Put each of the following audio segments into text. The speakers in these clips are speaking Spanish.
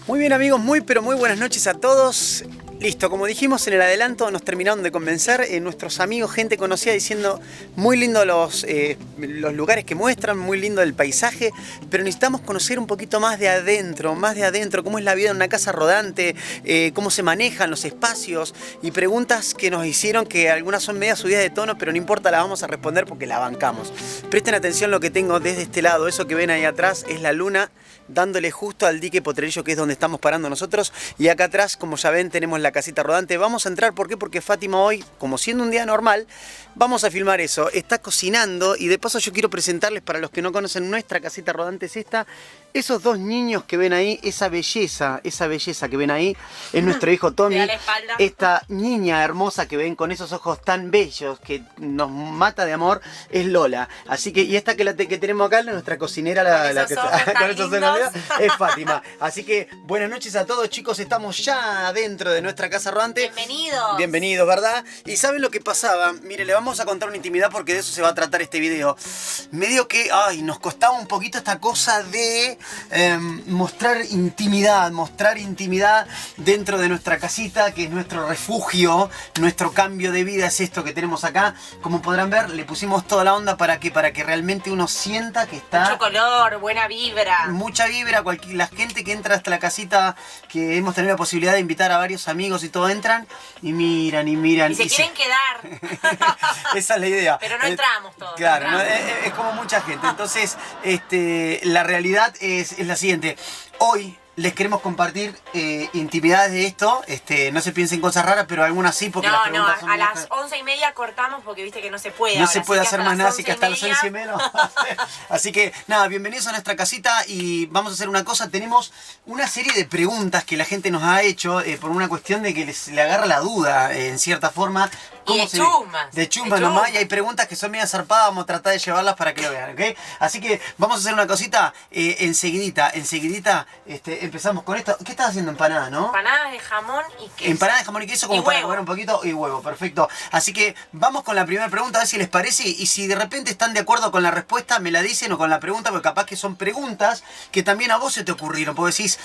Muy bien amigos, muy pero muy buenas noches a todos. Listo, como dijimos en el adelanto, nos terminaron de convencer nuestros amigos, gente conocida, diciendo muy lindo los lugares que muestran, muy lindo el paisaje, pero necesitamos conocer un poquito más de adentro, cómo es la vida en una casa rodante, cómo se manejan los espacios y preguntas que nos hicieron que algunas son medias subidas de tono, pero no importa, las vamos a responder porque la bancamos. Presten atención lo que tengo desde este lado, eso que ven ahí atrás es la luna dándole justo al dique Potrerillo, que es donde estamos parando nosotros, y acá atrás, como ya ven, tenemos la casita rodante. Vamos a entrar, ¿por qué? Porque Fátima hoy, como siendo un día normal, vamos a filmar eso. Está cocinando y de paso yo quiero presentarles, para los que no conocen, nuestra casita rodante es esta. Esos dos niños que ven ahí, esa belleza que ven ahí, es nuestro hijo Tommy. Esta niña hermosa que ven con esos ojos tan bellos que nos mata de amor es Lola. Así que, y esta que tenemos acá, nuestra cocinera, la que con esos ojos es Fátima. Así que buenas noches a todos, chicos, estamos ya dentro de nuestra casa rodante. Bienvenidos. Bienvenidos, ¿verdad? Y ¿saben lo que pasaba? Mire, le vamos a contar una intimidad porque de eso se va a tratar este video. Medio que, nos costaba un poquito esta cosa de mostrar intimidad dentro de nuestra casita, que es nuestro refugio, nuestro cambio de vida es esto que tenemos acá. Como podrán ver, le pusimos toda la onda para que realmente uno sienta que está... Mucho color, buena vibra. Mucha vibra, la gente que entra hasta la casita, que hemos tenido la posibilidad de invitar a varios amigos y todo, entran y miran. Y se quieren quedar. Esa es la idea. Pero no entramos todos. Claro, no, es como mucha gente. Entonces, la realidad es la siguiente. Hoy les queremos compartir intimidades de esto. No se piensen cosas raras, pero algunas sí, porque las preguntas son a las 11:30 cortamos porque viste que no se puede. No se puede hacer más nada, así que hasta las 11 y menos. Así que nada, bienvenidos a nuestra casita y vamos a hacer una cosa. Tenemos una serie de preguntas que la gente nos ha hecho por una cuestión de que le agarra la duda, en cierta forma. Y de chumbas nomás, y hay preguntas que son medio zarpadas, vamos a tratar de llevarlas para que lo vean, ¿ok? Así que vamos a hacer una cosita enseguidita, empezamos con esto. ¿Qué estás haciendo? Empanada, ¿no? Empanadas de jamón y queso. Empanadas de jamón y queso, como para comer un poquito, y huevo, perfecto. Así que vamos con la primera pregunta, a ver si les parece, y si de repente están de acuerdo con la respuesta, me la dicen, o con la pregunta, porque capaz que son preguntas que también a vos se te ocurrieron, porque decís...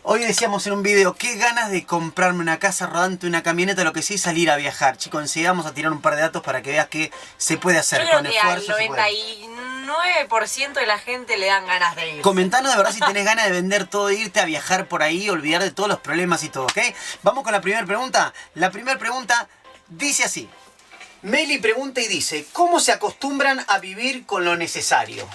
Hoy decíamos en un video, qué ganas de comprarme una casa rodante, una camioneta, lo que sea, y salir a viajar. Chicos, enseguida vamos a tirar un par de datos para que veas que se puede hacer. Yo creo que al 99% de la gente le dan ganas de ir. Comentanos de verdad si tenés ganas de vender todo e irte a viajar por ahí, olvidar de todos los problemas y todo, ¿ok? Vamos con la primera pregunta. La primera pregunta dice así. Meli pregunta y dice, ¿cómo se acostumbran a vivir con lo necesario?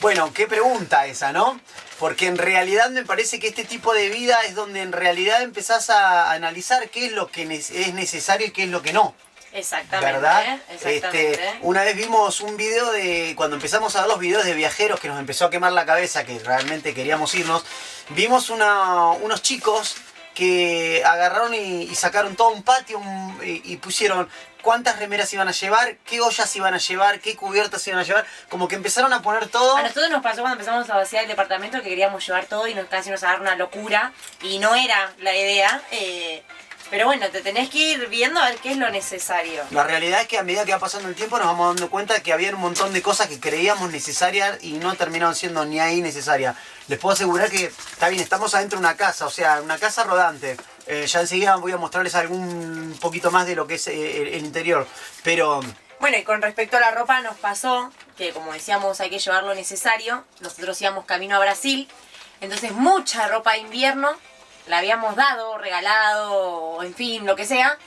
Bueno, qué pregunta esa, ¿no? Porque en realidad me parece que este tipo de vida es donde en realidad empezás a analizar qué es lo que es necesario y qué es lo que no. Exactamente. ¿Verdad? Exactamente. Una vez vimos un video de... Cuando empezamos a ver los videos de viajeros que nos empezó a quemar la cabeza, que realmente queríamos irnos, vimos unos chicos que agarraron y sacaron todo un patio y pusieron... cuántas remeras iban a llevar, qué ollas iban a llevar, qué cubiertas iban a llevar, como que empezaron a poner todo. A nosotros nos pasó cuando empezamos a vaciar el departamento que queríamos llevar todo y nos casi nos agarró una locura y no era la idea, pero bueno, te tenés que ir viendo a ver qué es lo necesario. La realidad es que a medida que va pasando el tiempo nos vamos dando cuenta que había un montón de cosas que creíamos necesarias y no terminaron siendo ni ahí necesarias. Les puedo asegurar que, está bien, estamos adentro de una casa, o sea, una casa rodante. Ya enseguida voy a mostrarles algún poquito más de lo que es el interior, pero... Bueno, y con respecto a la ropa nos pasó que, como decíamos, hay que llevar lo necesario. Nosotros íbamos camino a Brasil, entonces mucha ropa de invierno la habíamos dado, regalado, en fin, lo que sea.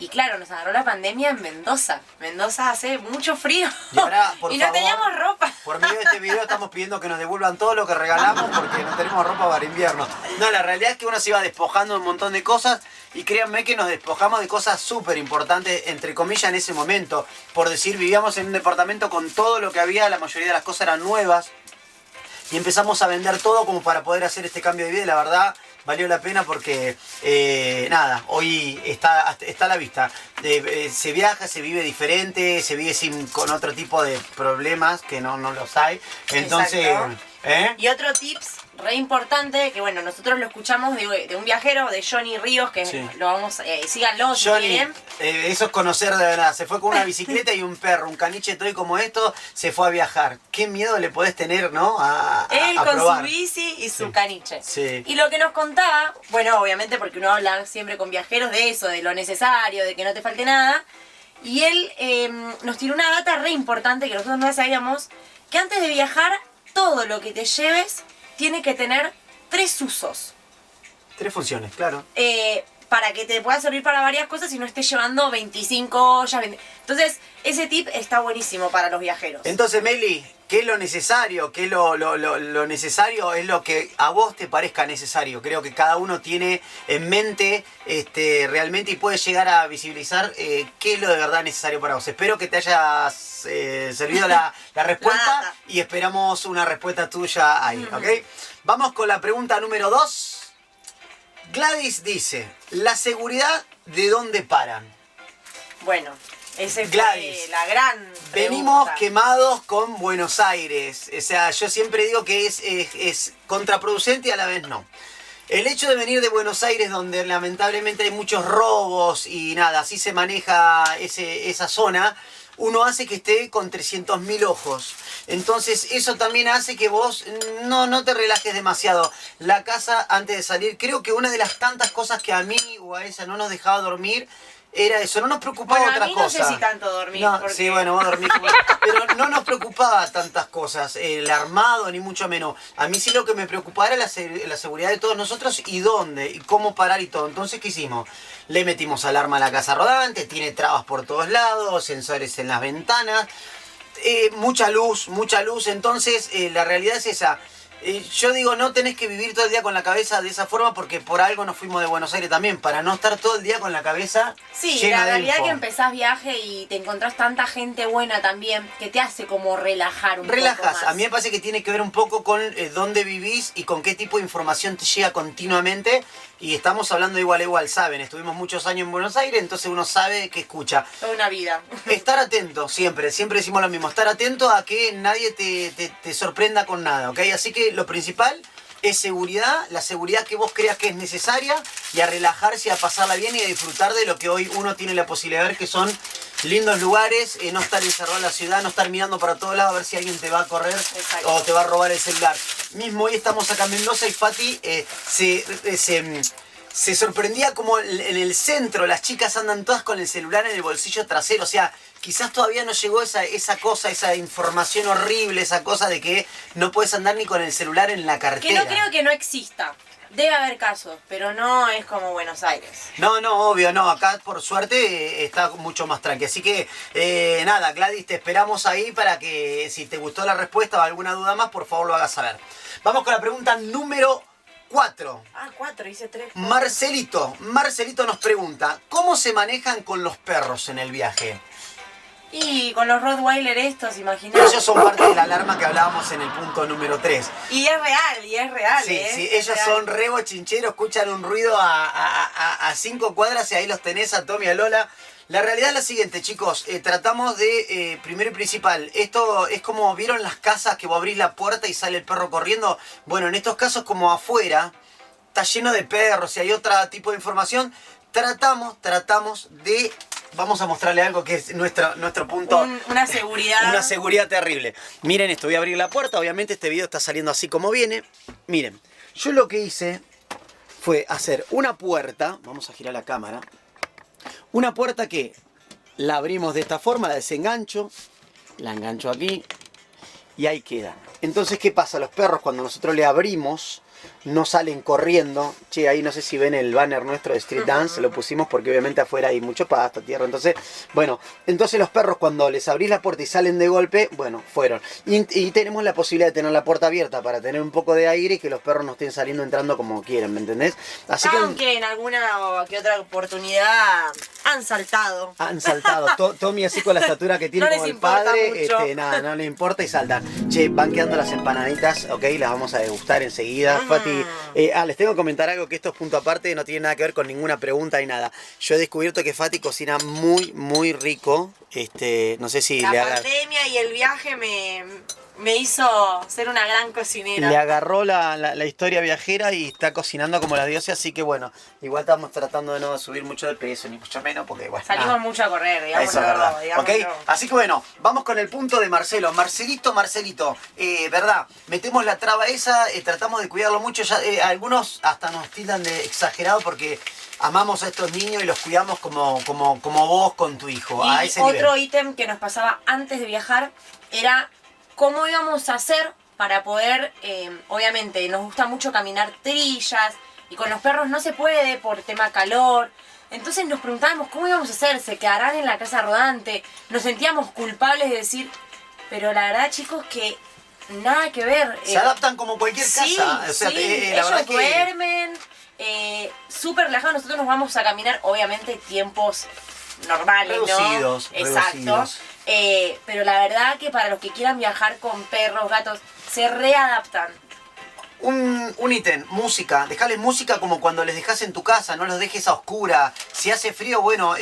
Y claro, nos agarró la pandemia en Mendoza. Mendoza hace mucho frío. Y ahora, por y no favor, teníamos ropa. Por medio de este video estamos pidiendo que nos devuelvan todo lo que regalamos porque no tenemos ropa para invierno. No, la realidad es que uno se iba despojando de un montón de cosas y créanme que nos despojamos de cosas súper importantes, entre comillas, en ese momento. Por decir, vivíamos en un departamento con todo lo que había, la mayoría de las cosas eran nuevas. Y empezamos a vender todo como para poder hacer este cambio de vida y la verdad... valió la pena porque, nada, hoy está a la vista. Se viaja, se vive diferente, se vive con otro tipo de problemas que no los hay. Entonces, Y otro tips re importante, que bueno, nosotros lo escuchamos de un viajero, de Johnny Ríos, que Sí. lo vamos, síganlo si Johnny, quieren. eso es conocer de verdad. Se fue con una bicicleta y un perro, un caniche toy como esto, se fue a viajar. Qué miedo le podés tener, ¿no? Él A con probar. su bici y su Sí. caniche. Sí. Y lo que nos contaba, bueno, obviamente porque uno habla siempre con viajeros de eso, de lo necesario, de que no te falte nada. Y él nos tiró una data re importante que nosotros no sabíamos, que antes de viajar, todo lo que te lleves tiene que tener 3 usos. 3 funciones, claro. Para que te pueda servir para varias cosas y no estés llevando 25 ollas. Entonces, ese tip está buenísimo para los viajeros. Entonces, Meli, ¿qué es lo necesario? ¿Qué es lo necesario? Es lo que a vos te parezca necesario. Creo que cada uno tiene en mente realmente y puede llegar a visibilizar qué es lo de verdad necesario para vos. Espero que te haya servido la respuesta Nada. y esperamos una respuesta tuya ahí, ¿ok? Vamos con la pregunta número 2. Gladys dice, ¿la seguridad de dónde paran? Bueno, ese fue Gladys, la gran venimos pregunta. quemados con Buenos Aires. O sea, yo siempre digo que es contraproducente y a la vez no. El hecho de venir de Buenos Aires, donde lamentablemente hay muchos robos y nada, así se maneja esa zona, uno hace que esté con 300.000 ojos. Entonces eso también hace que vos no te relajes demasiado. La casa antes de salir, creo que una de las tantas cosas que a mí o a ella no nos dejaba dormir era eso, no nos preocupaba Bueno, a otra mí cosa. no sé si tanto dormir. No, porque... sí, bueno, vos dormís. Pero no nos preocupaba tantas cosas, el armado ni mucho menos. A mí sí lo que me preocupaba era la seguridad de todos nosotros y dónde, y cómo parar y todo. Entonces, ¿qué hicimos? Le metimos alarma a la casa rodante, tiene trabas por todos lados, sensores en las ventanas, mucha luz. Entonces, la realidad es esa. Yo digo, no tenés que vivir todo el día con la cabeza de esa forma porque por algo nos fuimos de Buenos Aires también, para no estar todo el día con la cabeza Sí, llena la de realidad info. que empezás viaje y te encontrás tanta gente buena también que te hace como relajar un poco Relajas, más. a mí me parece que tiene que ver un poco con dónde vivís y con qué tipo de información te llega continuamente. Y estamos hablando de igual a igual, saben, estuvimos muchos años en Buenos Aires, entonces uno sabe que escucha. Toda una vida. Estar atento, siempre decimos lo mismo, estar atento a que nadie te sorprenda con nada, ¿ok? Así que lo principal es seguridad, la seguridad que vos creas que es necesaria y a relajarse, a pasarla bien y a disfrutar de lo que hoy uno tiene la posibilidad de ver que son lindos lugares, no estar encerrado en la ciudad, no estar mirando para todos lados a ver si alguien te va a correr. Exacto. O te va a robar el celular. Mismo hoy estamos acá en Mendoza y Fati se sorprendía como en el centro las chicas andan todas con el celular en el bolsillo trasero. O sea, quizás todavía no llegó esa cosa, esa información horrible, esa cosa de que no puedes andar ni con el celular en la Que cartera. no creo que no exista. Debe haber casos, pero no es como Buenos Aires. No, obvio, no. Acá, por suerte, está mucho más tranqui. Así que, nada, Gladys, te esperamos ahí para que si te gustó la respuesta o alguna duda más, por favor lo hagas saber. Vamos con la pregunta número 4. Ah, 4, hice 3. Marcelito nos pregunta, ¿cómo se manejan con los perros en el viaje? Y con los Rottweiler estos, imagínate. Ellos son parte de la alarma que hablábamos en el punto número 3. Y es real, Sí, ¿eh? sí, Es ellos real. son re bochincheros, escuchan un ruido a 5 cuadras y ahí los tenés a Tommy y a Lola. La realidad es la siguiente, chicos, tratamos de, primero y principal, esto es como, ¿vieron las casas que vos abrís la puerta y sale el perro corriendo? Bueno, en estos casos como afuera, está lleno de perros y hay otro tipo de información, tratamos de... Vamos a mostrarle algo que es nuestro punto. Una seguridad. Una seguridad terrible. Miren esto, voy a abrir la puerta. Obviamente este video está saliendo así como viene. Miren, yo lo que hice fue hacer una puerta. Vamos a girar la cámara. Una puerta que la abrimos de esta forma, la desengancho. La engancho aquí. Y ahí queda. Entonces, ¿qué pasa? Los perros cuando nosotros le abrimos... no salen corriendo. Che, ahí no sé si ven el banner nuestro de Street Dance, lo pusimos porque obviamente afuera hay mucho pasto, tierra, entonces los perros cuando les abrís la puerta y salen de golpe, bueno, fueron. Y tenemos la posibilidad de tener la puerta abierta para tener un poco de aire y que los perros no estén saliendo entrando como quieren, ¿me entendés? Así Aunque en alguna o que otra oportunidad han saltado. han saltado. Tommy así con la estatura que tiene No como les el importa padre, mucho. nada, no le importa y saltan. Che, van quedando las empanaditas, ok, las vamos a degustar enseguida. Fati, les tengo que comentar algo que esto es punto aparte, no tiene nada que ver con ninguna pregunta ni nada. Yo he descubierto que Fati cocina muy, muy rico. No sé si La le haga... pandemia y el viaje me hizo ser una gran cocinera. Le agarró la historia viajera y está cocinando como la diosa, así que bueno, igual estamos tratando de no subir mucho de peso, ni mucho menos, porque bueno. Salimos mucho a correr, digamos. Eso es verdad. ¿Okay? Así que bueno, vamos con el punto de Marcelo. Marcelito, ¿verdad? Metemos la traba esa, tratamos de cuidarlo mucho. Ya, algunos hasta nos tildan de exagerado porque amamos a estos niños y los cuidamos como vos con tu hijo. Y a ese otro nivel. ítem que nos pasaba antes de viajar era cómo íbamos a hacer para poder, obviamente, nos gusta mucho caminar trillas y con los perros no se puede por tema calor. Entonces nos preguntábamos cómo íbamos a hacer, se quedarán en la casa rodante. Nos sentíamos culpables de decir, pero la verdad, chicos, que nada que ver. Se adaptan como cualquier casa. O sea, sí, la ellos verdad que duermen, súper relajados. Nosotros nos vamos a caminar, obviamente, tiempos normales, reducidos, ¿no? Exacto. reducidos. Pero la verdad que para los que quieran viajar con perros, gatos, se readaptan. Un ítem, música. Dejales música como cuando les dejas en tu casa, no los dejes a oscura. Si hace frío, bueno,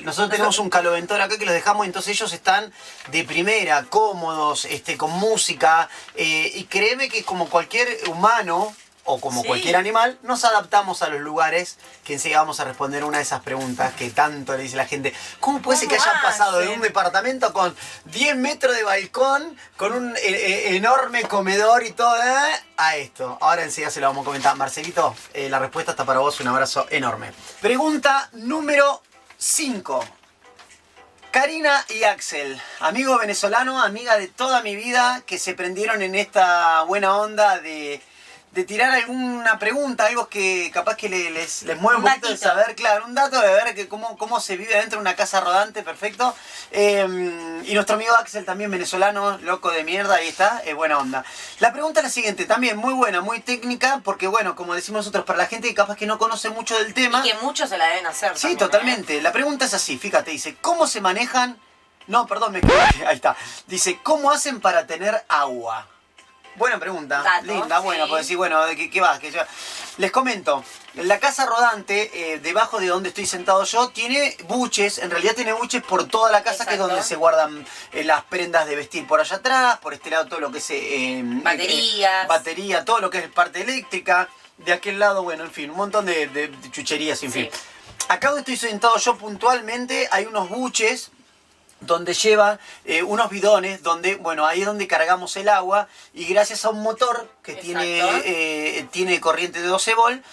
nosotros tenemos un caloventor acá que los dejamos, entonces ellos están de primera, cómodos, con música. Y créeme que como cualquier humano, o como cualquier animal, nos adaptamos a los lugares, que enseguida vamos a responder una de esas preguntas que tanto le dice la gente. ¿Cómo puede ser que hayan pasado de un departamento con 10 metros de balcón, con un enorme comedor y todo, a esto? Ahora enseguida se lo vamos a comentar. Marcelito, la respuesta está para vos, un abrazo enorme. Pregunta número 5. Karina y Axel, amigo venezolano, amiga de toda mi vida, que se prendieron en esta buena onda de tirar alguna pregunta, algo que capaz que les mueve un poquito de saber, claro, un dato de ver que cómo se vive dentro de una casa rodante, perfecto. Y nuestro amigo Axel también venezolano, loco de mierda, ahí está, buena onda. La pregunta es la siguiente, también muy buena, muy técnica, porque bueno, como decimos nosotros, para la gente que capaz que no conoce mucho del tema. Y que muchos se la deben hacer. Sí, también, totalmente. La pregunta es así, fíjate, dice, ¿cómo se manejan? No, perdón, me equivoqué, ahí está. Dice, ¿cómo hacen para tener agua? Buena pregunta, Dato, linda, buena, sí. porque decir, bueno, ¿qué va? Les comento, la casa rodante, debajo de donde estoy sentado yo, tiene buches, en realidad tiene buches por toda la casa. Exacto. Que es donde se guardan las prendas de vestir por allá atrás, por este lado todo lo que es... batería, todo lo que es parte eléctrica, de aquel lado, bueno, en fin, un montón de chucherías, en fin. Acá donde estoy sentado yo puntualmente hay unos buches donde lleva unos bidones, donde, bueno, ahí es donde cargamos el agua, y gracias a un motor que tiene corriente de 12 volt,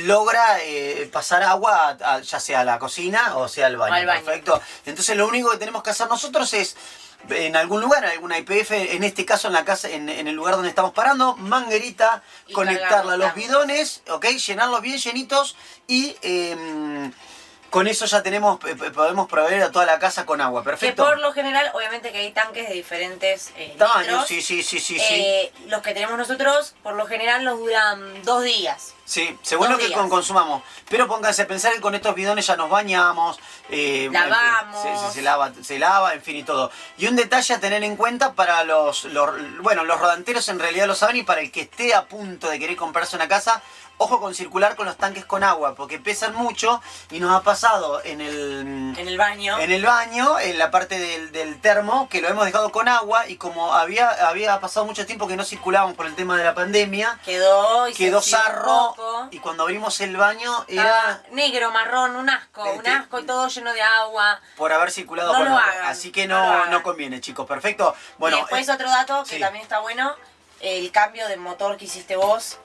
logra pasar agua ya sea a la cocina o sea al baño. Perfecto. Entonces lo único que tenemos que hacer nosotros es, en algún lugar, en alguna IPF, en este caso en la casa, en el lugar donde estamos parando, manguerita, y conectarla a los bidones, ¿ok? Llenarlos bien llenitos y... con eso ya podemos proveer a toda la casa con agua, perfecto. Que por lo general, obviamente que hay tanques de diferentes tamaños, litros. Sí. Los que tenemos nosotros, por lo general, nos duran 2 días. Sí, según lo que consumamos. Pero pónganse a pensar que con estos bidones ya nos bañamos, lavamos, se lava, en fin, y todo. Y un detalle a tener en cuenta para los rodanteros, en realidad lo saben, y para el que esté a punto de querer comprarse una casa, ojo con circular con los tanques con agua, porque pesan mucho, y nos ha pasado en el baño, en la parte del termo, que lo hemos dejado con agua, y como había pasado mucho tiempo que no circulábamos por el tema de la pandemia, quedó sarro, y cuando abrimos el baño era negro, marrón, un asco y todo lleno de agua. Por haber circulado con agua. Así que no conviene, chicos, perfecto. Bueno, y después otro dato que también está bueno, el cambio de motor que hiciste vos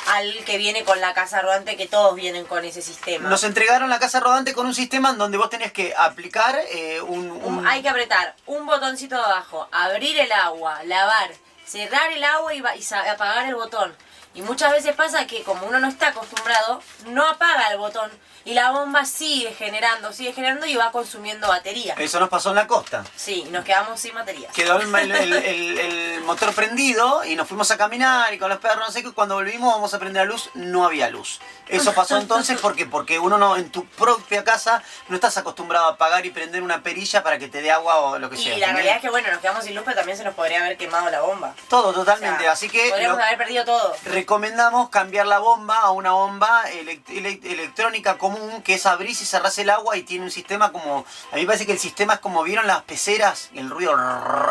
al que viene con la casa rodante, que todos vienen con ese sistema. Nos entregaron la casa rodante con un sistema en donde vos tenés que aplicar hay que apretar un botoncito de abajo, abrir el agua, lavar, cerrar el agua y apagar el botón. Y muchas veces pasa que como uno no está acostumbrado, no apaga el botón y la bomba sigue generando y va consumiendo batería. Eso nos pasó en la costa. Sí, nos quedamos sin batería. Quedó el motor prendido y nos fuimos a caminar y con los perros, no sé qué, cuando volvimos vamos a prender la luz, no había luz. Eso pasó entonces porque uno no, en tu propia casa no estás acostumbrado a apagar y prender una perilla para que te dé agua o lo que sea. Y la realidad es que bueno, nos quedamos sin luz, pero también se nos podría haber quemado la bomba. Todo, totalmente, así que... Podríamos haber perdido todo. recomendamos cambiar la bomba a una bomba electrónica común, que es abrir y cerrarse el agua y tiene un sistema como... A mí me parece que el sistema es como, ¿vieron las peceras? El ruido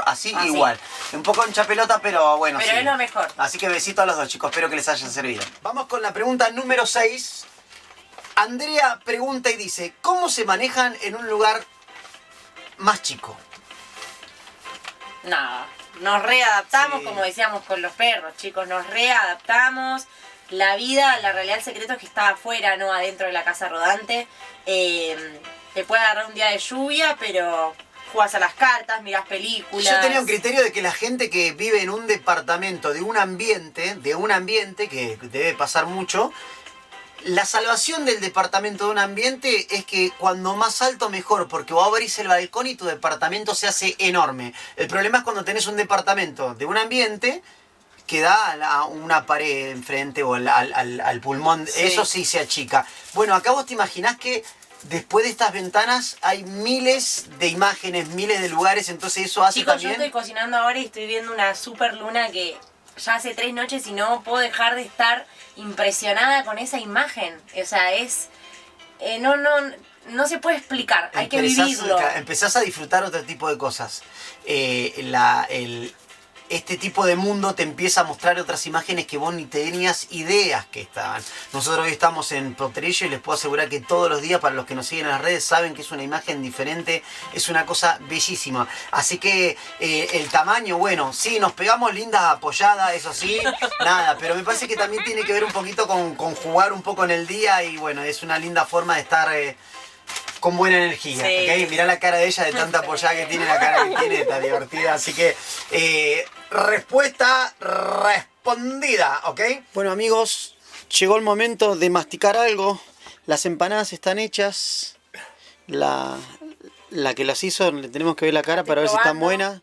así, igual. Un poco hincha pelota, pero bueno, pero sí. es lo mejor. Así que besito a los dos, chicos. Espero que les haya servido. Vamos con la pregunta número 6. Andrea pregunta y dice, ¿cómo se manejan en un lugar más chico? Nada, nos readaptamos, Sí. como decíamos con los perros, chicos, nos readaptamos. La vida, la realidad del secreto es que está afuera, no adentro de la casa rodante. Te puede agarrar un día de lluvia, pero jugás a las cartas, mirás películas. Yo tenía un criterio de que la gente que vive en un departamento de un ambiente que debe pasar mucho, la salvación del departamento de un ambiente es que cuando más alto mejor, porque vos abrís el balcón y tu departamento se hace enorme. El problema es cuando tenés un departamento de un ambiente que da a una pared enfrente o al pulmón, Sí. eso sí se achica. Bueno, acá vos te imaginás que después de estas ventanas hay miles de imágenes, miles de lugares, entonces eso hace Chicos, también... yo estoy cocinando ahora y estoy viendo una super luna que ya hace 3 noches y no puedo dejar de estar impresionada con esa imagen. O sea, es... no se puede explicar, hay que vivirlo. Empezás a disfrutar otro tipo de cosas. Este tipo de mundo te empieza a mostrar otras imágenes que vos ni tenías ideas que estaban. Nosotros hoy estamos en Potrerillo y les puedo asegurar que todos los días, para los que nos siguen en las redes, saben que es una imagen diferente, es una cosa bellísima. Así que el tamaño, bueno, sí, nos pegamos lindas apoyadas, eso sí, nada, pero me parece que también tiene que ver un poquito con jugar un poco en el día y bueno, es una linda forma de estar... con buena energía, Sí. ¿ok? Mirá la cara de ella de tanta apoyada que tiene, la cara que tiene, está divertida. Así que, respuesta respondida, ¿ok? Bueno, amigos, llegó el momento de masticar algo. Las empanadas están hechas. La que las hizo, le tenemos que ver la cara Estoy para ver si están probando. buenas.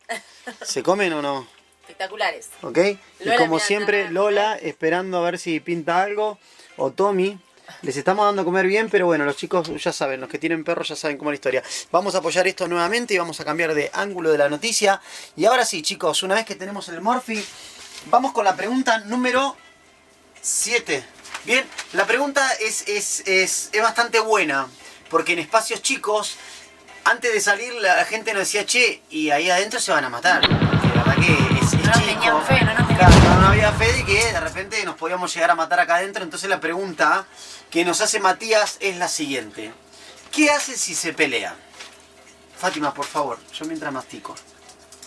¿Se comen o no? Espectaculares. ¿Ok? Y Lola, como mira, siempre, nada, Lola esperando a ver si pinta algo. O Tommy. Les estamos dando a comer bien, pero bueno, los chicos ya saben, los que tienen perros ya saben cómo es la historia. Vamos a apoyar esto nuevamente y vamos a cambiar de ángulo de la noticia. Y ahora sí, chicos, una vez que tenemos el Morphy, vamos con la pregunta número 7. Bien, la pregunta es bastante buena, porque en espacios chicos, antes de salir la gente nos decía, che, y ahí adentro se van a matar. Porque la verdad que es No nos chico. tenían fe, no nos tenían Claro, fe. no había fe de que de repente nos podíamos llegar a matar acá adentro. Entonces la pregunta que nos hace Matías es la siguiente. ¿Qué hace si se pelean? Fátima, por favor, yo mientras mastico.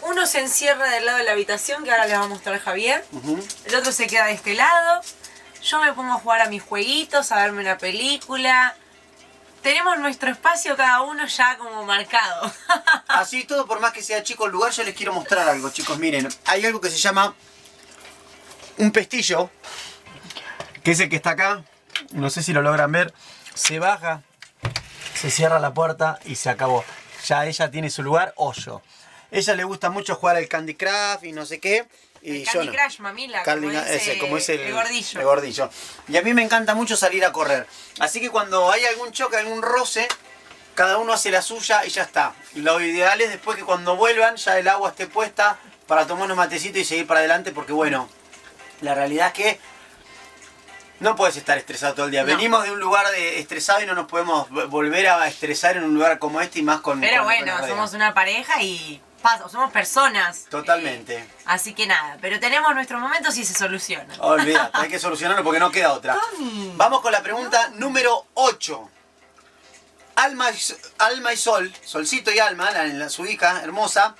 Uno se encierra del lado de la habitación, que ahora le va a mostrar Javier. Ujú. El otro se queda de este lado. Yo me pongo a jugar a mis jueguitos, a verme una película. Tenemos nuestro espacio cada uno ya como marcado. Así todo, por más que sea chico el lugar, yo les quiero mostrar algo, chicos. Miren, hay algo que se llama un pestillo, que es el que está acá. No sé si lo logran ver. Se baja, se cierra la puerta y se acabó. Ya ella tiene su lugar, hoyo. Ella le gusta mucho jugar al Candy Crush y no sé qué. Y El yo Candy no. Crush, mamila, Como es el gordillo. el gordillo. Y a mí me encanta mucho salir a correr. Así que cuando hay algún choque, algún roce, cada uno hace la suya y ya está. Lo ideal es después que cuando vuelvan ya el agua esté puesta para tomar unos matecitos y seguir para adelante, porque bueno, la realidad es que no puedes estar estresado todo el día. No. Venimos de un lugar estresado y no nos podemos volver a estresar en un lugar como este y más con... Pero con lo que bueno, nos rodea. somos una pareja y somos personas. Totalmente. Así que nada, pero tenemos nuestros momentos y se solucionan. Olvídate, hay que solucionarlo porque no queda otra. Tommy. Vamos con la pregunta número 8. Alma y Sol, Solcito y Alma, su hija hermosa.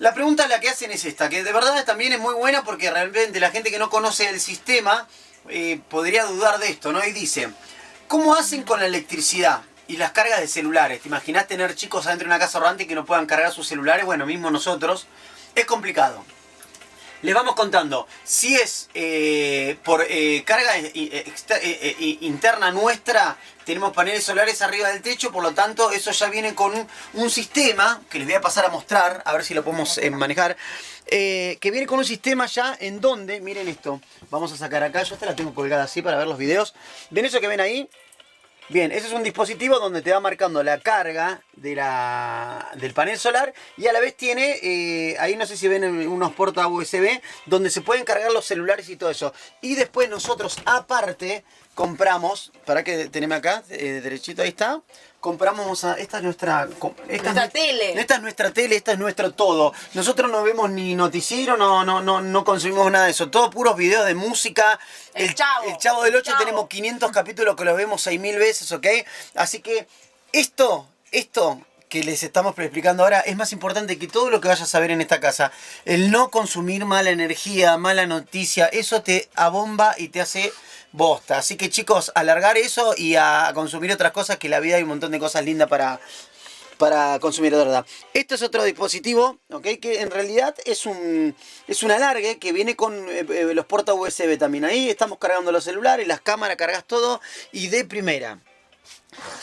La pregunta la que hacen es esta, que de verdad también es muy buena porque realmente la gente que no conoce el sistema podría dudar de esto, ¿no? Y dice, ¿cómo hacen con la electricidad y las cargas de celulares? ¿Te imaginás tener chicos adentro de una casa rodante que no puedan cargar sus celulares? Bueno, mismo nosotros. Es complicado. Les vamos contando. Si es por carga interna nuestra, tenemos paneles solares arriba del techo, por lo tanto eso ya viene con un sistema, que les voy a pasar a mostrar, a ver si lo podemos manejar, que viene con un sistema ya en donde, miren esto, vamos a sacar acá, yo esta la tengo colgada así para ver los videos. ¿Ven eso que ven ahí? Bien, ese es un dispositivo donde te va marcando la carga del panel solar y a la vez tiene, ahí no sé si ven unos puertos USB donde se pueden cargar los celulares y todo eso. Y después nosotros aparte compramos, para que teneme acá, derechito, ahí está. Compramos, esta es nuestra tele. Esta es nuestra tele, esta es nuestro todo. Nosotros no vemos ni noticiero, no consumimos nada de eso. Todo puros videos de música. El Chavo del 8 tenemos 500 capítulos que los vemos 6000 veces, ¿ok? Así que esto que les estamos explicando ahora es más importante que todo lo que vayas a ver en esta casa. El no consumir mala energía, mala noticia, eso te abomba y te hace bosta. Así que chicos, alargar eso y a consumir otras cosas, que en la vida hay un montón de cosas lindas para consumir, de verdad. Este es otro dispositivo, ¿ok? Que en realidad es un alargue que viene con los puertos USB también. Ahí estamos cargando los celulares, las cámaras, cargas todo y de primera.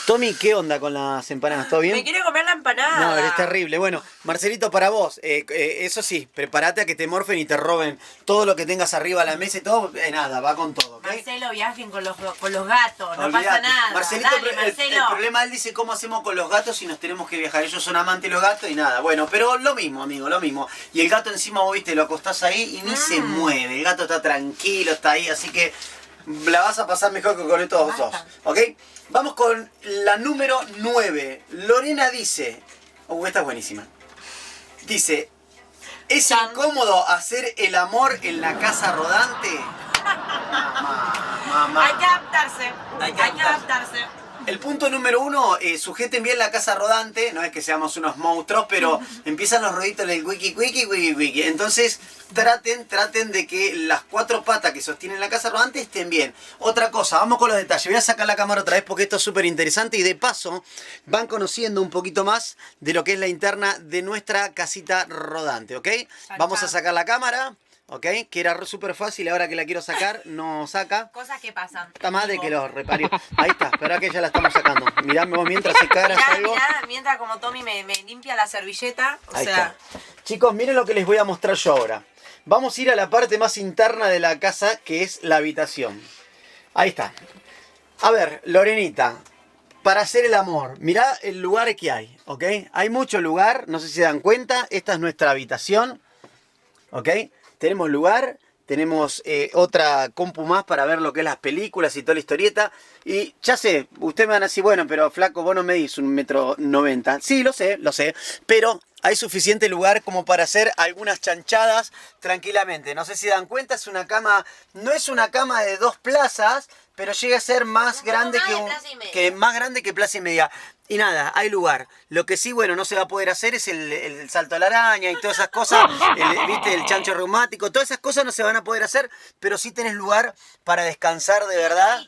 Tommy, ¿qué onda con las empanadas? ¿Todo bien? Me quiero comer la empanada. No, es terrible. Bueno, Marcelito, para vos, eso sí, prepárate a que te morfen y te roben todo lo que tengas arriba de la mesa y todo. Nada, va con todo, ¿ok? Marcelo, viajen con los gatos, no pasa nada. Marcelito, dale, Marcelo. el problema, él dice cómo hacemos con los gatos si nos tenemos que viajar. Ellos son amantes de los gatos y nada. Bueno, pero lo mismo, amigo, lo mismo. Y el gato encima, vos viste, lo acostás ahí y ni se mueve. El gato está tranquilo, está ahí, así que la vas a pasar mejor que con estos dos, ¿ok? Vamos con la número 9. Lorena dice... esta es buenísima. Dice... ¿Es incómodo hacer el amor en la casa rodante? Mamá. Hay que adaptarse. Hay que adaptarse. El punto número 1, sujeten bien la casa rodante, no es que seamos unos monstruos, pero empiezan los ruiditos del wiki. Entonces traten de que las 4 patas que sostienen la casa rodante estén bien. Otra cosa, vamos con los detalles. Voy a sacar la cámara otra vez porque esto es súper interesante y de paso van conociendo un poquito más de lo que es la interna de nuestra casita rodante, ¿ok? Vamos a sacar la cámara. ¿Ok? Que era súper fácil, ahora que la quiero sacar, no saca. Cosas que pasan. Está más de que lo reparió. Ahí está, espera que ya la estamos sacando. Mirame vos mientras se caras algo. Mirá, mientras como Tommy me limpia la servilleta. Ahí está. Chicos, miren lo que les voy a mostrar yo ahora. Vamos a ir a la parte más interna de la casa, que es la habitación. Ahí está. A ver, Lorenita, para hacer el amor, mirá el lugar que hay, ¿ok? Hay mucho lugar, no sé si se dan cuenta. Esta es nuestra habitación, ¿ok? Tenemos lugar, tenemos otra compu más para ver lo que es las películas y toda la historieta. Y ya sé, ustedes me van a decir, bueno, pero flaco, vos no medís 1,90 m. Sí, lo sé, pero hay suficiente lugar como para hacer algunas chanchadas tranquilamente. No sé si dan cuenta, es una cama, no es una cama de 2 plazas, pero llega a ser más grande más grande que plaza y media. Y nada, hay lugar. Lo que sí, bueno, no se va a poder hacer es el salto a la araña y todas esas cosas. ¿Viste? El chancho reumático. Todas esas cosas no se van a poder hacer, pero sí tenés lugar para descansar de verdad.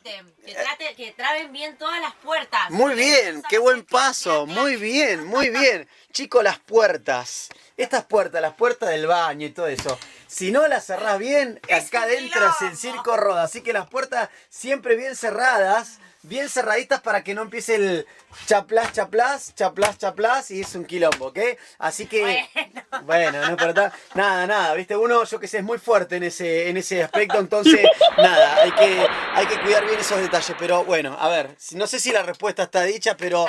Que traben bien todas las puertas. Muy bien, qué buen paso. Muy bien. Chicos, las puertas. Estas puertas, las puertas del baño y todo eso. Si no las cerrás bien, acá adentro es el circo roda. Así que las puertas siempre bien cerradas. Bien cerraditas para que no empiece el chaplas y es un quilombo, ¿ok? Así que, bueno, no importa, nada, viste, uno, yo que sé, es muy fuerte en ese aspecto, entonces, nada, hay que cuidar bien esos detalles, pero bueno, a ver, no sé si la respuesta está dicha, pero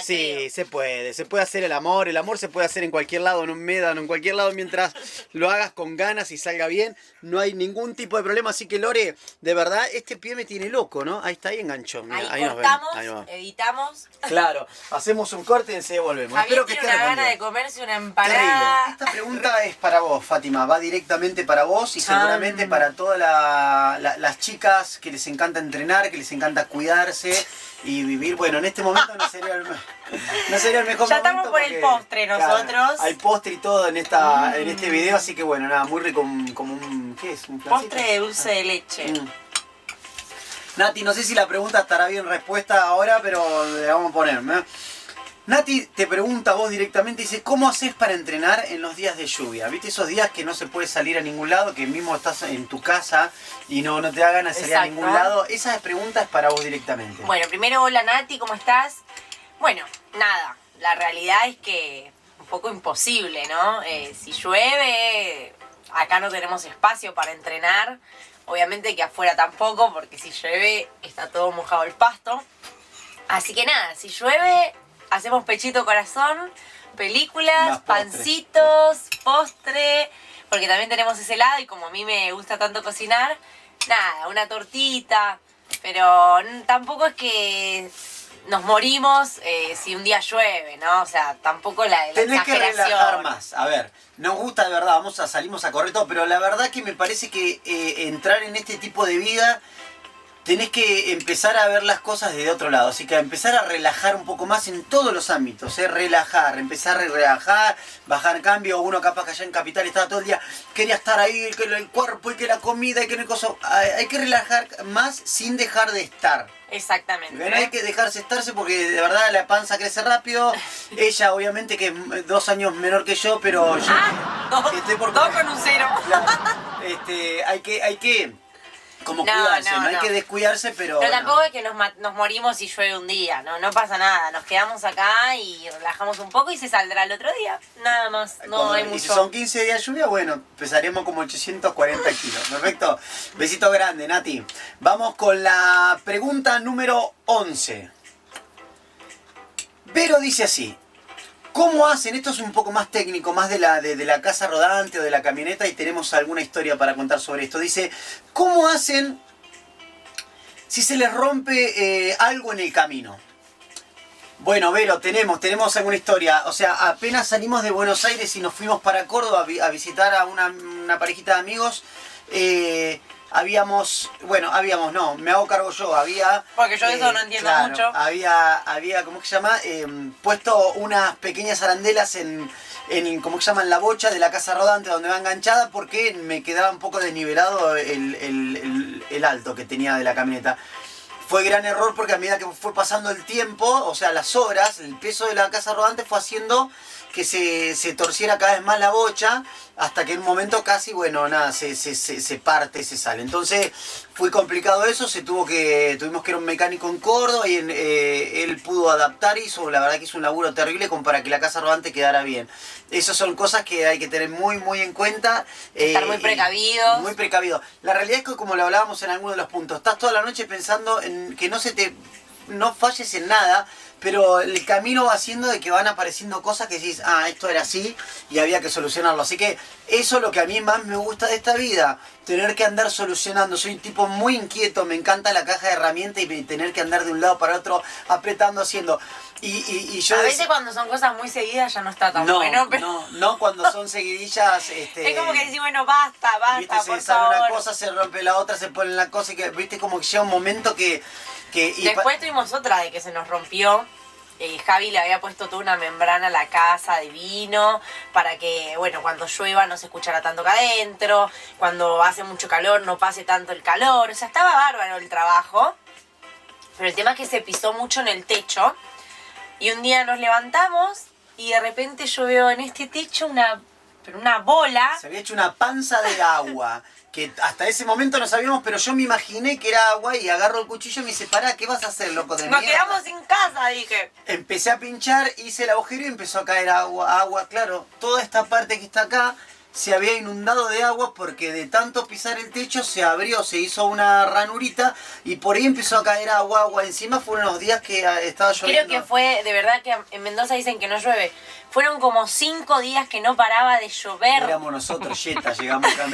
sí, se puede hacer el amor se puede hacer en cualquier lado, en un médano, en cualquier lado, mientras lo hagas con ganas y salga bien, no hay ningún tipo de problema, así que Lore, de verdad, este pie me tiene loco, ¿no? Ahí está, ahí enganchó. Ahí cortamos, editamos. Claro, hacemos un corte y enseguida volvemos. Espero que tiene una gana de comerse una empanada. Terrible. Esta pregunta es para vos, Fátima. Va directamente para vos y seguramente para todas las chicas que les encanta entrenar, que les encanta cuidarse y vivir. Bueno, en este momento no sería el mejor ya momento. estamos por el postre nosotros. Claro, hay postre y todo en este video, así que bueno, nada, muy rico, como un... ¿Qué es? ¿Un flancito? Postre de dulce de leche. Nati, no sé si la pregunta estará bien respuesta ahora, pero le vamos a poner. Nati te pregunta a vos directamente, dice, ¿cómo haces para entrenar en los días de lluvia? ¿Viste esos días que no se puede salir a ningún lado, que mismo estás en tu casa y no te da ganas de salir a ningún lado? Esa pregunta es para vos directamente. Bueno, primero, hola Nati, ¿cómo estás? Bueno, nada, la realidad es que un poco imposible, ¿no? Si llueve, acá no tenemos espacio para entrenar. Obviamente que afuera tampoco, porque si llueve está todo mojado el pasto. Así que nada, si llueve, hacemos pechito corazón, películas, Más postres. pancitos, postre, porque también tenemos ese lado y como a mí me gusta tanto cocinar, nada, una tortita, pero tampoco es que nos morimos si un día llueve, ¿no? O sea, tampoco la Tenés que exageración. relajar más. A ver, nos gusta de verdad, salimos a correr todo, pero la verdad que me parece que entrar en este tipo de vida tenés que empezar a ver las cosas desde otro lado, así que empezar a relajar un poco más en todos los ámbitos, relajar, empezar a relajar, bajar cambio. Uno capaz que allá en Capital estaba todo el día, quería estar ahí, que el cuerpo y que la comida y que no hay cosa. Hay que relajar más sin dejar de estar. Exactamente. No hay que dejarse estarse porque de verdad la panza crece rápido. Ella obviamente que es 2 años menor que yo, pero yo... Dos con un cero. Claro, hay que como cuidarse, no hay que descuidarse, pero tampoco es que nos morimos si llueve un día, no pasa nada, nos quedamos acá y relajamos un poco y se saldrá el otro día, nada más, no hay mucho. Y si son 15 días de lluvia, bueno, pesaremos como 840 kilos, perfecto. Besito grande, Nati. Vamos con la pregunta número 11. Vero dice así: ¿cómo hacen? Esto es un poco más técnico, más de la casa rodante o de la camioneta, y tenemos alguna historia para contar sobre esto. Dice, ¿cómo hacen si se les rompe algo en el camino? Bueno, Vero, tenemos alguna historia. O sea, apenas salimos de Buenos Aires y nos fuimos para Córdoba a visitar a una parejita de amigos. Me hago cargo yo, porque yo de eso no entiendo mucho. Había, ¿cómo se llama? Puesto unas pequeñas arandelas en ¿cómo se llama? En la bocha de la casa rodante donde va enganchada, porque me quedaba un poco desnivelado el alto que tenía de la camioneta. Fue gran error porque a medida que fue pasando el tiempo, o sea, las horas, el peso de la casa rodante fue haciendo que se torciera cada vez más la bocha, hasta que en un momento casi, bueno, nada, se parte, se sale. Entonces fue complicado eso, tuvimos que ir a un mecánico en Córdoba y él pudo adaptar y la verdad que hizo un laburo terrible como para que la casa rodante quedara bien. Esas son cosas que hay que tener muy, muy en cuenta. Estar muy precavidos. Muy precavido. La realidad es que, como lo hablábamos en alguno de los puntos, estás toda la noche pensando en que no falles en nada, pero el camino va haciendo de que van apareciendo cosas que decís, esto era así y había que solucionarlo. Así que eso es lo que a mí más me gusta de esta vida, tener que andar solucionando. Soy un tipo muy inquieto, me encanta la caja de herramientas y tener que andar de un lado para otro, apretando, haciendo. Y yo a veces cuando son cosas muy seguidas ya no está tan bueno. Pero... No, cuando son seguidillas... es como que decís, bueno, basta, ¿viste? Se sale una cosa, se rompe la otra, se pone la cosa y que, viste, como que llega un momento que después tuvimos otra de que se nos rompió. Javi le había puesto toda una membrana a la casa de vino para que, bueno, cuando llueva no se escuchara tanto acá adentro, cuando hace mucho calor no pase tanto el calor. O sea, estaba bárbaro el trabajo, pero el tema es que se pisó mucho en el techo. Y un día nos levantamos y de repente yo veo en este techo una bola. Se había hecho una panza de agua, que hasta ese momento no sabíamos, pero yo me imaginé que era agua y agarro el cuchillo y me dice, pará, ¿qué vas a hacer, loco de mierda? Nos quedamos sin casa, dije. Empecé a pinchar, hice el agujero y empezó a caer agua, claro. Toda esta parte que está acá se había inundado de agua porque de tanto pisar el techo se abrió, se hizo una ranurita y por ahí empezó a caer agua encima. Fueron unos días que estaba lloviendo. Creo que fue, de verdad que en Mendoza dicen que no llueve. Fueron como 5 días que no paraba de llover. Éramos nosotros, yetas, llegamos acá.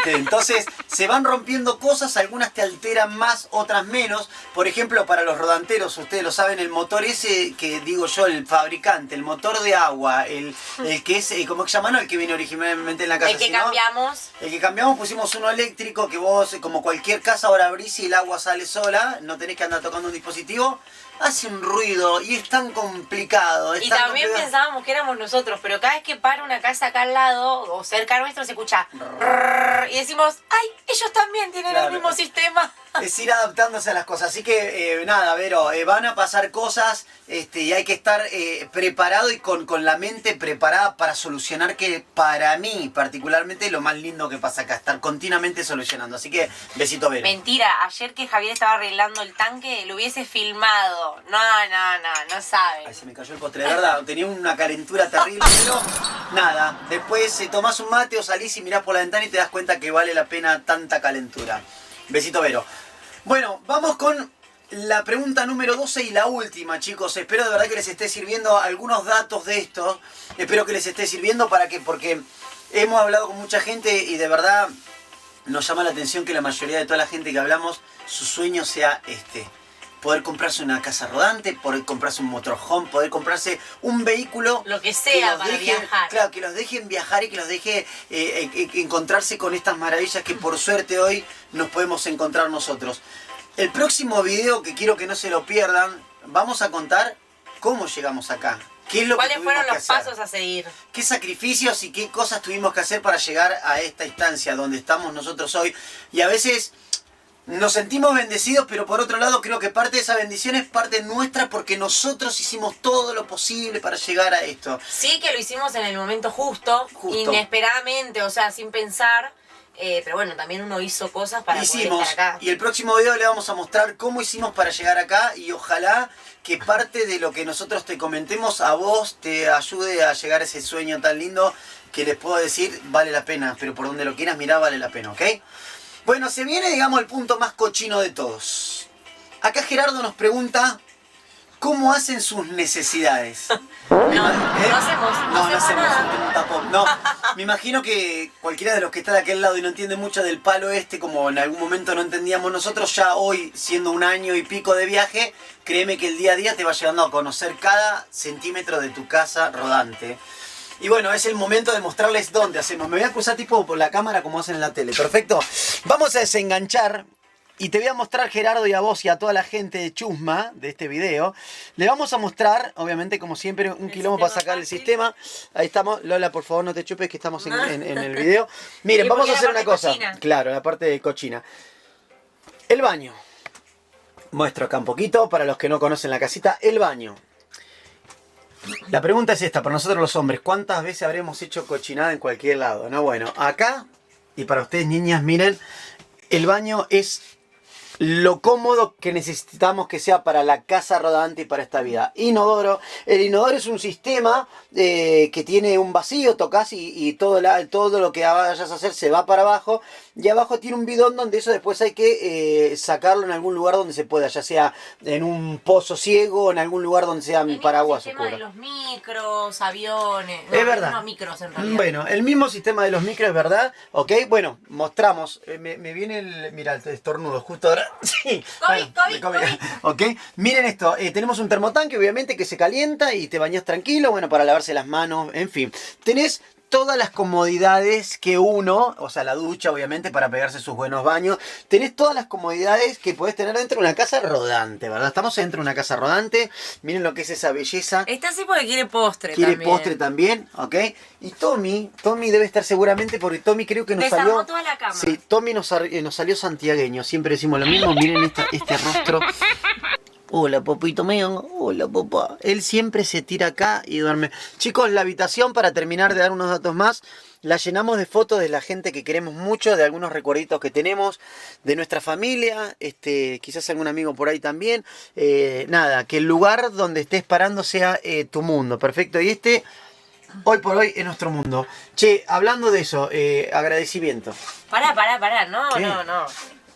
Entonces, se van rompiendo cosas, algunas te alteran más, otras menos. Por ejemplo, para los rodanteros, ustedes lo saben, el motor ese que digo yo, el fabricante, el motor de agua, el que es, ¿cómo se llama? No, el que viene originalmente en la casa. El que cambiamos. El que cambiamos, pusimos uno eléctrico que vos, como cualquier casa, ahora abrís y el agua sale sola, no tenés que andar tocando un dispositivo. Hace un ruido y es tan complicado. Y también pensábamos que éramos nosotros, pero cada vez que para una casa acá al lado o cerca nuestro se escucha y decimos, ¡ay! Ellos también tienen el mismo sistema. Es ir adaptándose a las cosas. Así que, nada, Vero, van a pasar cosas y hay que estar preparado y con la mente preparada para solucionar, que para mí particularmente lo más lindo que pasa acá, estar continuamente solucionando. Así que, besito, Vero. Mentira, ayer que Javier estaba arreglando el tanque, lo hubiese filmado. No sabe. Ay, se me cayó el postre, de verdad, tenía una calentura terrible, pero nada, después tomás un mate o salís y mirás por la ventana y te das cuenta que vale la pena tanta calentura. Besito, Vero. Bueno, vamos con La pregunta número 12 y la última, chicos. Espero de verdad que les esté sirviendo algunos datos de esto. Espero que les esté sirviendo porque hemos hablado con mucha gente y de verdad nos llama la atención que la mayoría de toda la gente que hablamos, su sueño sea poder comprarse una casa rodante, poder comprarse un motorhome, poder comprarse un vehículo. Lo que sea para viajar. Claro, que los dejen viajar y que los deje encontrarse con estas maravillas que por suerte hoy nos podemos encontrar nosotros. El próximo video, que quiero que no se lo pierdan, vamos a contar cómo llegamos acá. ¿Qué es lo ¿Cuáles que tuvimos fueron que los hacer? pasos a seguir? ¿Qué sacrificios y qué cosas tuvimos que hacer para llegar a esta instancia donde estamos nosotros hoy? Y a veces nos sentimos bendecidos, pero por otro lado creo que parte de esa bendición es parte nuestra porque nosotros hicimos todo lo posible para llegar a esto. Sí que lo hicimos en el momento justo. Inesperadamente, o sea, sin pensar. Pero bueno, también uno hizo cosas para poder estar acá. Y el próximo video le vamos a mostrar cómo hicimos para llegar acá y ojalá que parte de lo que nosotros te comentemos a vos te ayude a llegar a ese sueño tan lindo que les puedo decir vale la pena, pero por donde lo quieras mirar vale la pena, ¿ok? Bueno, se viene, digamos, el punto más cochino de todos. Acá Gerardo nos pregunta cómo hacen sus necesidades. No hacemos nada. Un tapón. No, me imagino que cualquiera de los que está de aquel lado y no entiende mucho del palo como en algún momento no entendíamos nosotros, ya hoy, siendo un año y pico de viaje, créeme que el día a día te va llevando a conocer cada centímetro de tu casa rodante. Y bueno, es el momento de mostrarles dónde hacemos. Me voy a cruzar tipo por la cámara como hacen en la tele. Perfecto. Vamos a desenganchar. Y te voy a mostrar, Gerardo, y a vos y a toda la gente de Chusma de este video. Le vamos a mostrar, obviamente, como siempre, un quilombo para sacar el sistema. Ahí estamos. Lola, por favor, no te chupes que estamos en el video. Miren, vamos a hacer una cosa. Cochina. Claro, la parte de cochina. El baño. Muestro acá un poquito, para los que no conocen la casita. El baño. La pregunta es esta, para nosotros los hombres. ¿Cuántas veces habremos hecho cochinada en cualquier lado? No, bueno, acá, y para ustedes, niñas, miren, el baño es lo cómodo que necesitamos que sea para la casa rodante y para esta vida. Inodoro. El inodoro es un sistema que tiene un vacío, tocas y todo lo que vayas a hacer se va para abajo. Y abajo tiene un bidón donde eso después hay que sacarlo en algún lugar donde se pueda, ya sea en un pozo ciego o en algún lugar donde sea paraguas. El sistema de los micros, aviones. No, es verdad. No, micros en realidad. Bueno, el mismo sistema de los micros, es verdad. Ok, bueno, mostramos. Me viene el. Mira, el estornudo justo ahora. Sí. COVID. Ok, miren esto. Tenemos un termotanque, obviamente, que se calienta y te bañas tranquilo. Bueno, para lavarse las manos, en fin. Tenés todas las comodidades que uno, o sea, la ducha, obviamente, para pegarse sus buenos baños. Tenés todas las comodidades que podés tener dentro de una casa rodante, ¿verdad? Estamos dentro de una casa rodante. Miren lo que es esa belleza. Está así porque quiere postre también. Quiere postre también, ¿ok? Y Tommy debe estar seguramente, porque Tommy creo que nos desarmó salió... toda la cama. Sí, Tommy nos salió santiagueño. Siempre decimos lo mismo. Miren este rostro. Hola, papito mío. Hola, papá. Él siempre se tira acá y duerme. Chicos, la habitación, para terminar de dar unos datos más, la llenamos de fotos de la gente que queremos mucho, de algunos recuerditos que tenemos, de nuestra familia, quizás algún amigo por ahí también. Nada, que el lugar donde estés parando sea tu mundo. Perfecto. Y hoy por hoy es nuestro mundo. Che, hablando de eso, agradecimiento. Pará. No.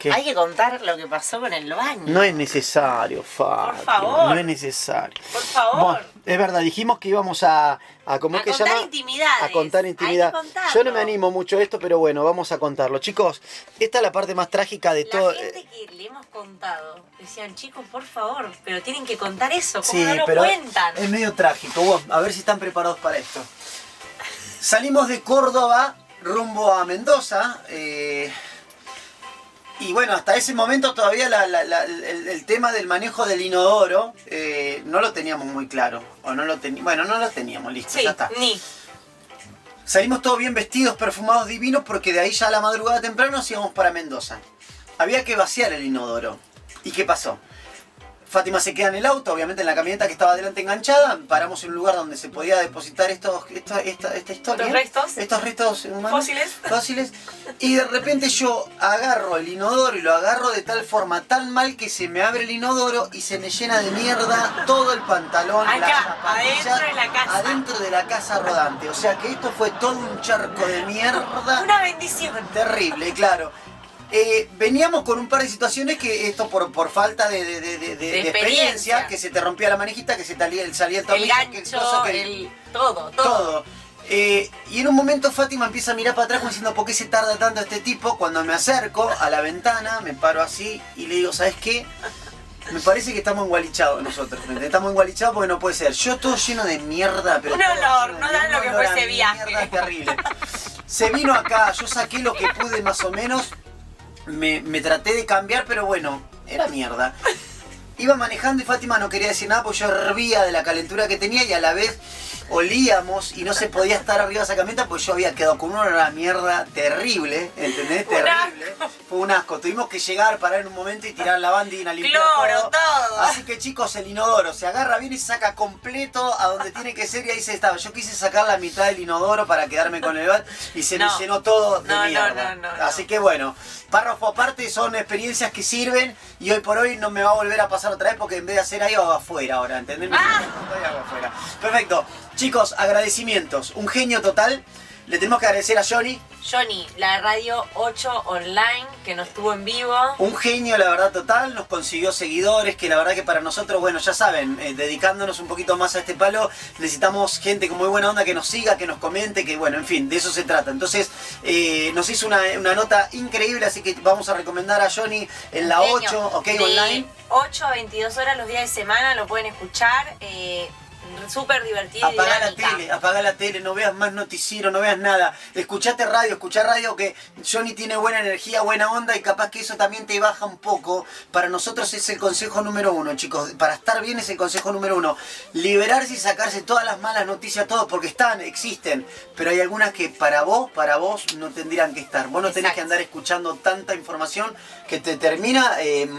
¿Qué? Hay que contar lo que pasó con el baño. No es necesario, Fati. Por favor. No es necesario. Por favor. Bueno, es verdad, dijimos que íbamos a ¿cómo es que se llama? Intimidades. A contar intimidad. Yo no me animo mucho a esto, pero bueno, vamos a contarlo. Chicos, esta es la parte más trágica de todo. La gente que le hemos contado, decían, chicos, por favor, pero tienen que contar eso, ¿cómo sí, no lo pero cuentan? Es medio trágico. Bueno, a ver si están preparados para esto. Salimos de Córdoba rumbo a Mendoza. Y bueno, hasta ese momento todavía el tema del manejo del inodoro no lo teníamos muy claro. O no lo teníamos. Bueno, no lo teníamos, listo, sí, ya está. Ni. Salimos todos bien vestidos, perfumados, divinos, porque de ahí ya a la madrugada temprano nos íbamos para Mendoza. Había que vaciar el inodoro. ¿Y qué pasó? Fátima se queda en el auto, obviamente en la camioneta que estaba adelante enganchada. Paramos en un lugar donde se podía depositar esta historia. Estos restos humanos. Fósiles. Y de repente yo agarro el inodoro y lo agarro de tal forma, tan mal, que se me abre el inodoro y se me llena de mierda todo el pantalón, acá, adentro de la casa. Adentro de la casa rodante. O sea que esto fue todo un charco de mierda. Una bendición. Terrible, claro. veníamos con un par de situaciones que esto por falta de experiencia, que se te rompía la manijita, que se te salía el tornillo, el gancho, todo. Y en un momento Fátima empieza a mirar para atrás como diciendo, ¿por qué se tarda tanto este tipo? Cuando me acerco a la ventana, me paro así y le digo, ¿sabes qué? Me parece que estamos engualichados nosotros. Estamos engualichados porque no puede ser. Yo todo lleno de mierda, pero... Un olor, no sabes lo que fue ese viaje. Mierda terrible. Se vino acá, yo saqué lo que pude más o menos. Me traté de cambiar, pero bueno, era mierda. Iba manejando y Fátima no quería decir nada porque yo hervía de la calentura que tenía y a la vez olíamos y no se podía estar arriba de esa camioneta porque yo había quedado con una mierda terrible, ¿entendés? Terrible. Fue un asco. Tuvimos que llegar, parar en un momento y tirar la bandina, limpiar todo. Así que chicos, el inodoro se agarra bien y se saca completo a donde tiene que ser y ahí se estaba. Yo quise sacar la mitad del inodoro para quedarme con el bat y se me llenó todo de mierda. Así que bueno, párrafo aparte, son experiencias que sirven y hoy por hoy no me va a volver a pasar otra vez porque en vez de hacer ahí hago afuera ahora, ¿entendés? Hago afuera. Perfecto. Chicos, agradecimientos. Un genio total. Le tenemos que agradecer a Johnny. Johnny, la Radio 8 Online, que nos tuvo en vivo. Un genio, la verdad, total. Nos consiguió seguidores, que la verdad que para nosotros, bueno, ya saben, dedicándonos un poquito más a este palo, necesitamos gente con muy buena onda que nos siga, que nos comente, que bueno, en fin, de eso se trata. Entonces, nos hizo una nota increíble, así que vamos a recomendar a Johnny en la 8, ¿ok? Online. 8 a 22 horas los días de semana, lo pueden escuchar. Súper divertida y dinámica. Apagá la tele, no veas más noticiero, no veas nada. Escuchá radio, que Johnny tiene buena energía, buena onda y capaz que eso también te baja un poco. Para nosotros es el consejo número 1, chicos. Para estar bien es el consejo número 1. Liberarse y sacarse todas las malas noticias, todo, porque existen. Pero hay algunas que para vos no tendrían que estar. Vos no tenés que andar escuchando tanta información que te termina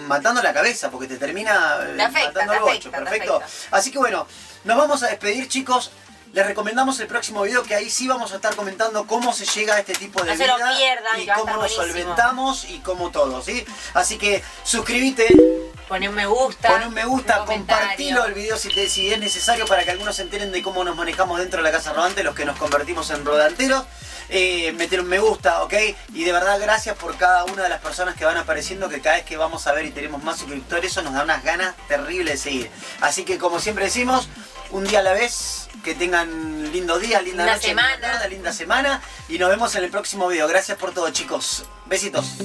matando la cabeza, porque te termina matando el bocho. Perfecto. Así que bueno, nos vamos a despedir, chicos. Les recomendamos el próximo video, que ahí sí vamos a estar comentando cómo se llega a este tipo de vida. No se lo pierdan, y cómo nos solventamos y cómo todo, ¿sí? Así que suscríbete. Poné un me gusta. Compartilo el video si es necesario para que algunos se enteren de cómo nos manejamos dentro de la Casa Rodante, los que nos convertimos en rodanteros. Meter un me gusta, ¿ok? Y de verdad gracias por cada una de las personas que van apareciendo, que cada vez que vamos a ver y tenemos más suscriptores, eso nos da unas ganas terribles de seguir. Así que como siempre decimos, un día a la vez, que tengan lindo día, linda noche, linda semana y nos vemos en el próximo video. Gracias por todo, chicos. Besitos.